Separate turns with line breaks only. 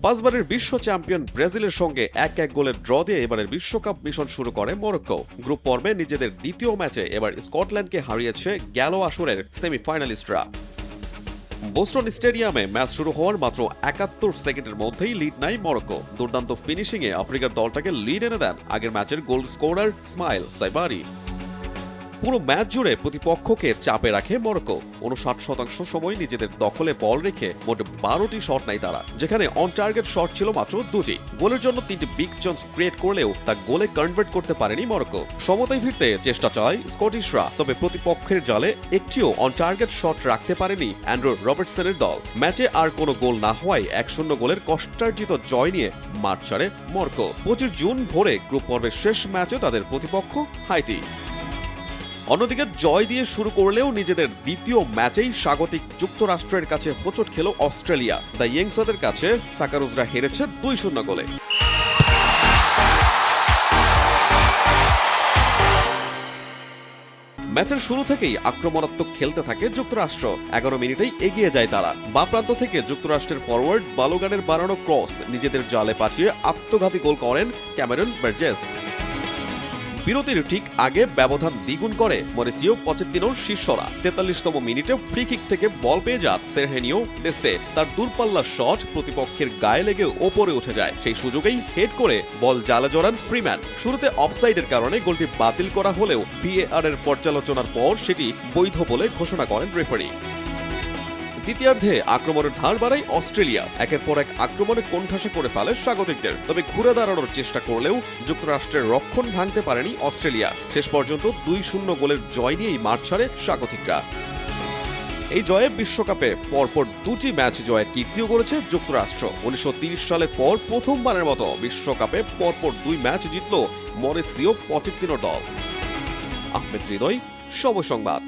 পাঁচবারের বিশ্ব চ্যাম্পিয়ন ব্রাজিলের সঙ্গে ১-১ গোলের ড্র দিয়ে এবারের বিশ্বকাপ মিশন শুরু করে মরক্কো। গ্রুপ পর্বে নিজেদের দ্বিতীয় ম্যাচে এবার স্কটল্যান্ডকে হারিয়েছে গেল আসরের সেমিফাইনালিস্টরা। বোস্টন স্টেডিয়ামে ম্যাচ শুরু হওয়ার মাত্র ৭১ সেকেন্ডের মধ্যেই লিড নেয় মরক্কো। দুর্দান্ত ফিনিশিংয়ে আফ্রিকার দলটাকে লিড এনে দেন আগের ম্যাচের গোল স্কোরার ইসমাইল সাইবারি। পুরো ম্যাচ জুড়ে প্রতিপক্ষকে চাপে রাখে মরক্কো। ৫৯% সময় নিজেদের দখলে বল রেখে মোট ১২টি শট নেয় তারা, যেখানে অন টার্গেট শট ছিল মাত্র ২টি। গোলের জন্য ৩টি বিগ চান্স ক্রিয়েট করলেও তা গোলে কনভার্ট করতে পারেনি মরক্কো। সমতায় ফিরতে চেষ্টা চালায় স্কটিশরা, তবে প্রতিপক্ষের জালে একটিও অন টার্গেট শট রাখতে পারেনি অ্যান্ড্রু রবার্টসনের দল। ম্যাচে আর কোনো গোল না হওয়ায় ১-০ গোলের কষ্টার্জিত জয় নিয়ে মাঠ ছাড়ে মরক্কো। ২৫ জুন ভোরে গ্রুপ পর্বের শেষ ম্যাচে তাদের প্রতিপক্ষ হাইতি। অন্যদিকে জয় দিয়ে শুরু করলেও নিজেদের দ্বিতীয় ম্যাচেই স্বাগতিক যুক্তরাষ্ট্রের কাছে হোঁচট খেল অস্ট্রেলিয়া। দ্য ইয়ংসদের কাছে সাকারুজরা হেরেছে ২-০ গোলে। ম্যাচের শুরু থেকেই আক্রমণাত্মক খেলতে থাকে যুক্তরাষ্ট্র। ১১ মিনিটেই এগিয়ে যায় তারা। বাঁ প্রান্ত থেকে যুক্তরাষ্ট্রের ফরওয়ার্ড বালোগানের বাড়ানো ক্রস নিজেদের জালে পাঠিয়ে আত্মঘাতী গোল করেন ক্যামেরন বার্জেস। বিরতির ঠিক আগে ব্যবধান দ্বিগুণ করে মরিসিও পচেত্তিনোর শিষ্যরা। ৪৩তম মিনিটে ফ্রি কিক থেকে বল পেয়ে যান সেরহেনিও দেস্তে। তার দূরপাল্লার শট প্রতিপক্ষের গায়ে লেগে ওপরে উঠে যায়। সেই সুযোগেই হেড করে বল জালে জড়ান ফ্রিম্যান। শুরুতে অফসাইডের কারণে গোলটি বাতিল করা হলেও ভিএআর এর পর্যালোচনার পর সেটি বৈধ বলে ঘোষণা করেন রেফারি। দ্বিতীয়ার্ধে আক্রমণের ধার বাড়ায় অস্ট্রেলিয়া। একের পর এক আক্রমণে কোণঠাসা করে ফেলে স্বাগতিকদের, তবে ঘুরে দাঁড়ানোর চেষ্টা করলেও যুক্তরাষ্ট্রের রক্ষণ ভাঙতে পারেনি অস্ট্রেলিয়া। শেষ পর্যন্ত ২-০ গোলের জয় নিয়েই মাঠ ছাড়ে স্বাগতিকরা। এই জয়ে বিশ্বকাপে পরপর ২টি ম্যাচ জয়ের কীর্তিও করেছে যুক্তরাষ্ট্র। ১৯৩০ সালের পর প্রথমবারের মতো বিশ্বকাপে পরপর ২ ম্যাচ জিতল মরিসিও পচেত্তিনোর দল। আহমেদ হৃদয়, সময় সংবাদ।